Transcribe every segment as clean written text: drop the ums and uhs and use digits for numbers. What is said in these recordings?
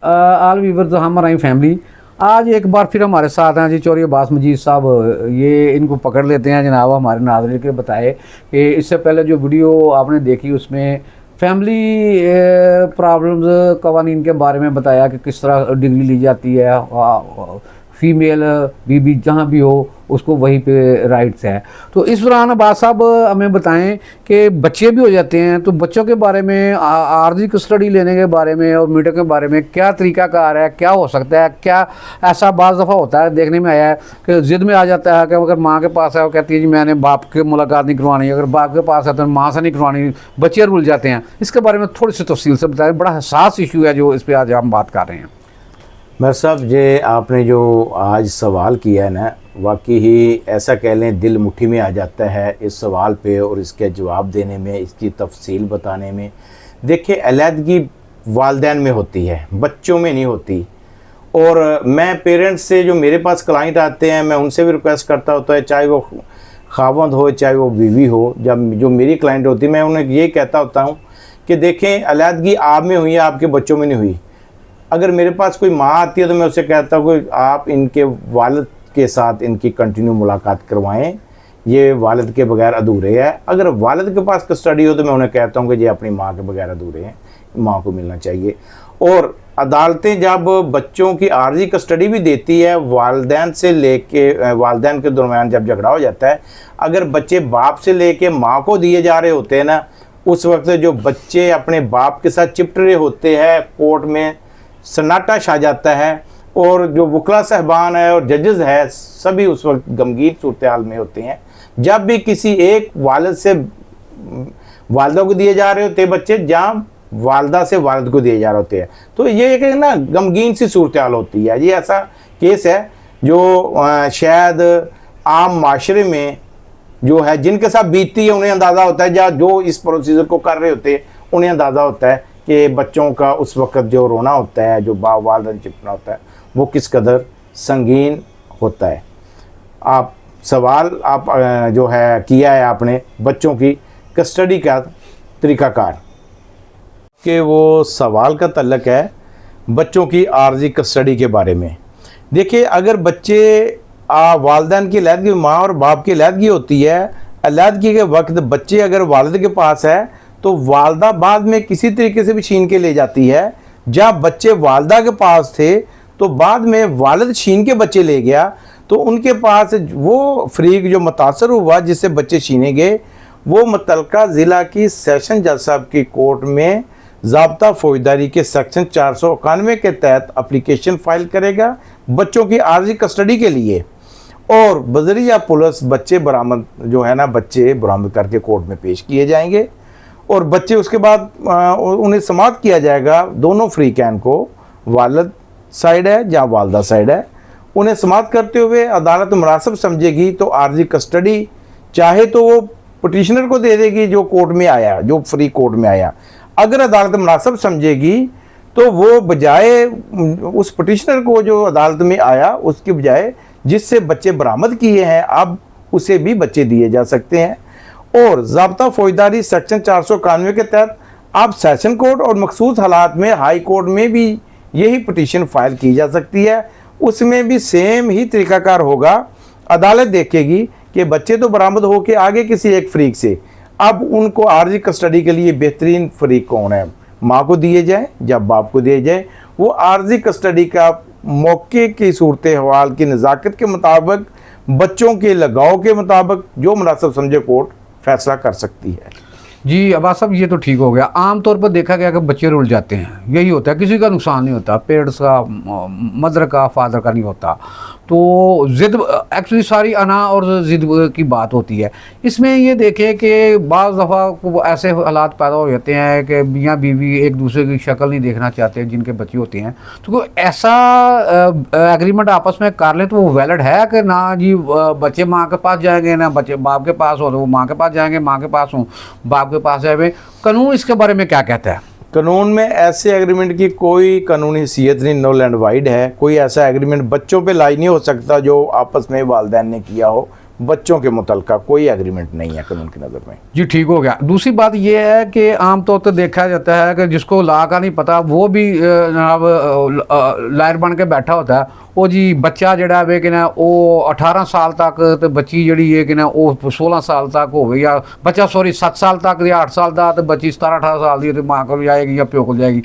आल Weaver तो हमारा family आज एक बार फिर हमारे साथ हैं जी चौधरी अब्बास मजीद साहब। ये इनको पकड़ लेते हैं जनाब हमारे नाज़रीन के बताए कि इससे पहले जो वीडियो आपने देखी उसमें फैमिली प्रॉब्लम्स कवानीन के बारे में बताया कि किस तरह डिग्री ली जाती है, फीमेल बीबी जहाँ भी हो उसको वहीं पे राइट्स है। तो इस दौरान अब्बास साहब हमें बताएं कि बच्चे भी हो जाते हैं तो बच्चों के बारे में, आर्जी कस्टडी लेने के बारे में और मीडिया के बारे में क्या तरीक़ाकार है, क्या हो सकता है। क्या ऐसा बाज़ दफ़ा होता है देखने में आया है कि ज़िद में आ जाता है कि अगर माँ के पास है वो कहती है जी मैंने बाप के मुलाकात नहीं करवानी, अगर बाप के पास है तो माँ से नहीं करवानी, बच्चे रुल जाते हैं। इसके बारे में थोड़ी सी तफसील से बताएं, बड़ा हसास इशू है जो इस पर आज हम बात कर रहे हैं। मेरे साहब ये आपने जो आज सवाल किया है ना, वाकई ही ऐसा कह लें दिल मुट्ठी में आ जाता है इस सवाल पे और इसके जवाब देने में, इसकी तफसील बताने में। देखिए, अलहदगी वालिदैन में होती है, बच्चों में नहीं होती। और मैं पेरेंट्स से जो मेरे पास क्लाइंट आते हैं मैं उनसे भी रिक्वेस्ट करता होता है, चाहे वो खावंद हो चाहे वो बीवी हो, जब जो मेरी क्लाइंट होती है मैं उन्हें ये कहता होता हूँ कि देखें अलहदगी आप में हुई है, आपके बच्चों में नहीं हुई। अगर मेरे पास कोई माँ आती है तो मैं उससे कहता हूँ कि आप इनके वालिद के साथ इनकी कंटिन्यू मुलाकात करवाएं, ये वालिद के बगैर अधूरे है। अगर वालिद के पास कस्टडी हो तो मैं उन्हें कहता हूँ कि ये अपनी माँ के बगैर अधूरे हैं, माँ को मिलना चाहिए। और अदालतें जब बच्चों की आर्जी कस्टडी भी देती है, वालिदैन से लेके वालिदैन के दरमियान जब झगड़ा हो जाता है, अगर बच्चे बाप से लेके माँ को दिए जा रहे होते हैं ना, उस वक्त जो बच्चे अपने बाप के साथ चिपट रहे होते हैं, कोर्ट में सन्नाटा छा जाता है और जो वकला साहबान है और जजेस है सभी उस वक्त गमगीन सूरत हाल में होते हैं। जब भी किसी एक वालिद से वालदा को दिए जा रहे होते हैं बच्चे, जहाँ वालदा से वालिद को दिए जा रहे होते हैं, तो ये एक ना गमगीन सी सूरत हाल होती है। ये ऐसा केस है जो शायद आम माशरे में जो है जिनके साथ बीतती है उन्हें अंदाज़ा होता है, या जो इस प्रोसीजर को कर रहे होते हैं उन्हें अंदाज़ा होता है कि बच्चों का उस वक्त जो रोना होता है, जो वालिदैन चिपना होता है, वो किस कदर संगीन होता है। आप सवाल आप जो है किया है आपने बच्चों की कस्टडी का तरीक़ाकार कि वो सवाल का तल्लक है बच्चों की आर्जी कस्टडी के बारे में। देखिए, अगर बच्चे वालिदैन की अलहदगी, माँ और बाप की अलहदगी होती है, अलहदगी के वक्त बच्चे अगर वालिद के पास है तो वालदा बाद में किसी तरीके से भी छीन के ले जाती है। जब बच्चे वालदा के पास थे तो बाद में वालिद छीन के बच्चे ले गया, तो उनके पास वो फरीक जो मुतासर हुआ जिससे बच्चे छीने गए, वो मुतलका ज़िला की सेशन जज साहब की कोर्ट में ज़ाब्ता फौजदारी के सेक्शन 491 के तहत एप्लीकेशन फाइल करेगा बच्चों की आर्जी कस्टडी के लिए। और बजरिया पुलिस बच्चे बरामद जो है ना, बच्चे बरामद करके कोर्ट में पेश किए जाएंगे और बच्चे उसके बाद उन्हें समाअत किया जाएगा। दोनों फ्रीकैन को, वालिद साइड है या वालदा साइड है, उन्हें समाअत करते हुए अदालत मुनासिब समझेगी तो आर्जी कस्टडी चाहे तो वो पटिशनर को दे देगी जो कोर्ट में आया, जो फ्री कोर्ट में आया। अगर अदालत मुनासिब समझेगी तो वो बजाय उस पटिशनर को जो अदालत में आया उसके बजाय जिससे बच्चे बरामद किए हैं अब उसे भी बच्चे दिए जा सकते हैं। और ज़ाब्ता फौजदारी सेक्शन 491 के तहत अब सेशन कोर्ट और मखसूस हालात में हाई कोर्ट में भी यही पटिशन फाइल की जा सकती है। उसमें भी सेम ही तरीक़ाकार होगा। अदालत देखेगी कि बच्चे तो बरामद हो के आगे किसी एक फरीक से, अब उनको आर्जी कस्टडी के लिए बेहतरीन फरीक कौन है, माँ को दिए जाए या बाप को दिए जाए। वो आर्जी कस्टडी का मौके की सूरत हवाल की नज़ाकत के मुताबिक, बच्चों के लगाव के मुताबिक जो मुनासिब समझे कोर्ट फैसला कर सकती है। जी अब्बास साहब, ये तो ठीक हो गया। आम तौर पर देखा गया कि बच्चे रुल जाते हैं, यही होता है, किसी का नुकसान नहीं होता, पेरेंट्स का, मदर का, फादर का नहीं होता। तो ज़िद एक्चुअली सारी अना और ज़िद की बात होती है। इसमें ये देखें कि बाज़ दफ़ा ऐसे हालात पैदा हो जाते हैं कि मियाँ बीवी एक दूसरे की शक्ल नहीं देखना चाहते जिनके बच्चे होते हैं, तो कोई ऐसा एग्रीमेंट आपस में कर लें तो वो वैलिड है कि ना जी बच्चे माँ के पास जाएंगे ना बच्चे बाप के पास हो, तो वो माँ के पास जाएंगे, माँ के पास हो बाप के पास जाए। कानून इसके बारे में क्या कहता है? कानून में ऐसे एग्रीमेंट की कोई कानूनी हैसियत नहीं, नल एंड वाइड है। कोई ऐसा एग्रीमेंट बच्चों पे लाई नहीं हो सकता जो आपस में वालिदैन ने किया हो, बच्चों के मुतलका कोई एग्रीमेंट नहीं है कानून की नज़र में। जी ठीक हो गया। दूसरी बात ये है कि आमतौर पर देखा जाता है कि जिसको लॉ का नहीं पता वो भी जनाब लायर बन के बैठा होता है। वो जी बच्चा जड़ा वे कि ना वो 18 साल तक तो बच्ची जड़ी है कि ना वो 16 साल तक हो गई, या बच्चा सॉरी 7 साल तक या 8 साल का, तो बच्ची 17-18 साल की तो माँ को जाएगी या प्यो को जाएगी।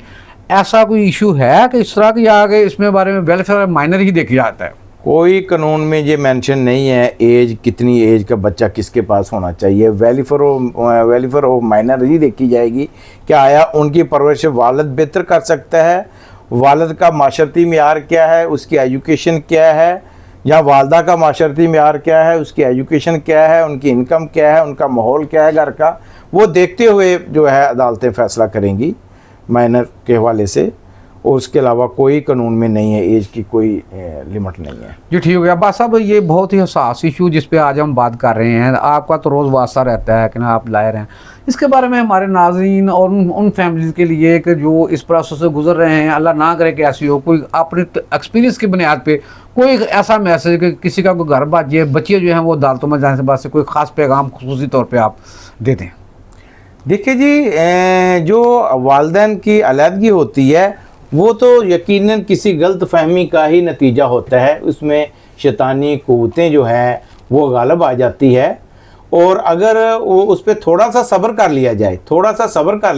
ऐसा कोई इशू है कि इस तरह की आगे इसमें बारे में वेलफेयर माइनर ही देखा जाता है? कोई कानून में ये मेंशन नहीं है एज, कितनी एज का बच्चा किसके पास होना चाहिए। वेलफेयर ऑफ माइनर ही देखी जाएगी। क्या आया उनकी परवरिश वालिद बेहतर कर सकता है, वालिद का माशरती मेयार क्या है, उसकी एजुकेशन क्या है, या वालदा का माशरती मेयार क्या है, उसकी एजुकेशन क्या है, उनकी इनकम क्या है, उनका माहौल क्या है घर का, वो देखते हुए जो है अदालतें फ़ैसला करेंगी माइनर के हवाले से। और उसके अलावा कोई कानून में नहीं है एज की कोई लिमिट नहीं है। जी ठीक हो गया। बात साहब ये बहुत ही हसास इशू जिस पे आज हम बात कर रहे हैं, आपका तो रोज़ वास्ता रहता है कि ना आप लायर हैं, इसके बारे में हमारे नाज़रीन और उन फैमिलीज़ के लिए कि जो इस प्रोसेस से गुजर रहे हैं, अल्लाह ना करे कि ऐसी हो, कोई अपने एक्सपीरियंस की बुनियाद पे कोई ऐसा मैसेज कि किसी का कोई घर बाजे बच्चे जो हैं वो अदालतों में जाने से बाद से कोई ख़ास पैगाम खुसूसी तौर पर आप देते हैं? देखिए जी, जो वालिदैन की अलहदगी होती है वो तो यकीनन किसी गलत फहमी का ही नतीजा होता है। उसमें शैतानी क़ुव्वतें जो हैं वो गालिब आ जाती है। और अगर वो उस पर थोड़ा सा सब्र कर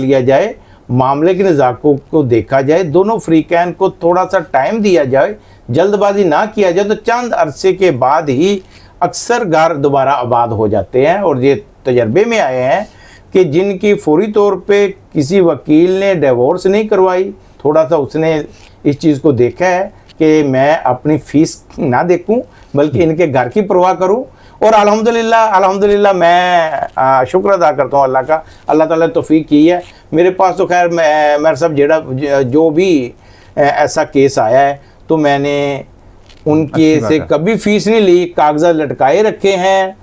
लिया जाए, मामले के नज़ाकों को देखा जाए, दोनों फ्रीकैन को थोड़ा सा टाइम दिया जाए, जल्दबाजी ना किया जाए, तो चंद अरसे के बाद ही अक्सर घर दोबारा आबाद हो जाते हैं। और ये तजर्बे में आए हैं कि जिनकी फौरी तौर पे किसी वकील ने डिवोर्स नहीं करवाई, थोड़ा सा उसने इस चीज़ को देखा है कि मैं अपनी फ़ीस ना देखूं बल्कि इनके घर की परवाह करूं। और अल्हम्दुलिल्लाह मैं शुक्र अदा करता हूं अल्लाह का, अल्लाह ताला ने तौफीक की है। मेरे पास तो खैर मेरे सब जो भी ऐसा केस आया है तो मैंने उनके से कभी फ़ीस नहीं ली, कागजात लटकाए रखे हैं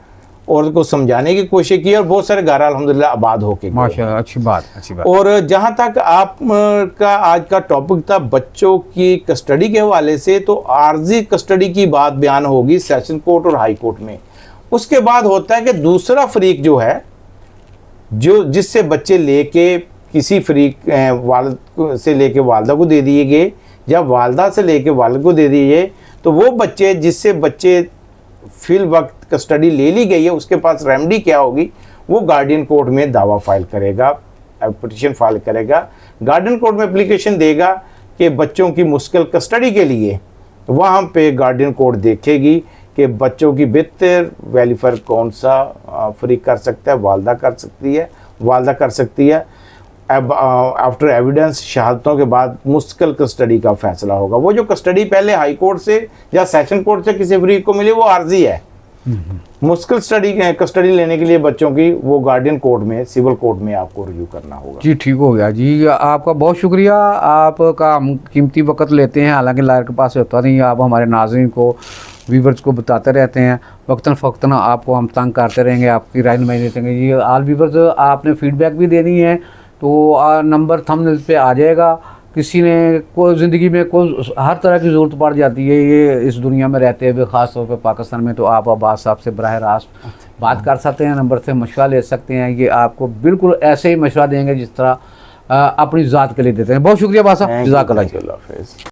और उनको समझाने की कोशिश की, और बहुत सारे घर अल्हम्दुलिल्लाह आबाद होके माशाल्लाह, अच्छी बात। और जहाँ तक आप का आज का टॉपिक था बच्चों की कस्टडी के हवाले से, तो आर्जी कस्टडी की बात बयान होगी सेशन कोर्ट और हाई कोर्ट में। उसके बाद होता है कि दूसरा फरीक जो है, जो जिससे बच्चे लेके किसी फरीक वालिद से लेके वालदा को दे दिए गए या वालदा से लेके वालिद को दे दिए गए, तो वो बच्चे जिससे बच्चे फिल वक्त कस्टडी ले ली गई है, उसके पास रेमेडी क्या होगी, वो गार्डियन कोर्ट में दावा फाइल करेगा, पिटीशन फाइल करेगा, गार्डियन कोर्ट में एप्लीकेशन देगा कि बच्चों की मुश्किल कस्टडी के लिए। वहाँ पे गार्डियन कोर्ट देखेगी कि बच्चों की बेहतर वेलफेयर कौन सा फरीक कर सकता है, वालदा कर सकती है। अब आफ्टर एविडेंस, शहादतों के बाद मुश्किल कस्टडी का फैसला होगा। वो जो कस्टडी पहले हाई कोर्ट से या सेशन कोर्ट से किसी फरीक को मिली वो आर्जी है। मुश्किल कस्टडी लेने के लिए बच्चों की वो गार्डियन कोर्ट में, सिविल कोर्ट में आपको रिव्यू करना होगा। जी ठीक हो गया जी, आपका बहुत शुक्रिया। आपका हम कीमती वक्त लेते हैं, हालांकि लायर के पास होता नहीं, आप हमारे नाज़रीन को, व्यूवर्स को बताते रहते हैं। वक्तन फ़क्तन आपको हम तंग करते रहेंगे, आपकी राय नुमाइंदगी देते रहेंगे। ये आल व्यूवर्स आपने फीडबैक भी देनी है तो नंबर थंबनेल पे आ जाएगा। किसी ने कोई ज़िंदगी में कोई हर तरह की ज़रूरत पड़ जाती है ये इस दुनिया में रहते हुए, ख़ास तौर पे पाकिस्तान में, तो आप अब्बास साहब से बराह रास्त बात कर सकते हैं, नंबर से मशवरा ले सकते हैं। ये आपको बिल्कुल ऐसे ही मशवरा देंगे जिस तरह अपनी ज़ात के लिए देते हैं। बहुत शुक्रिया अब्बास साहब, जज़ाकल्लाह।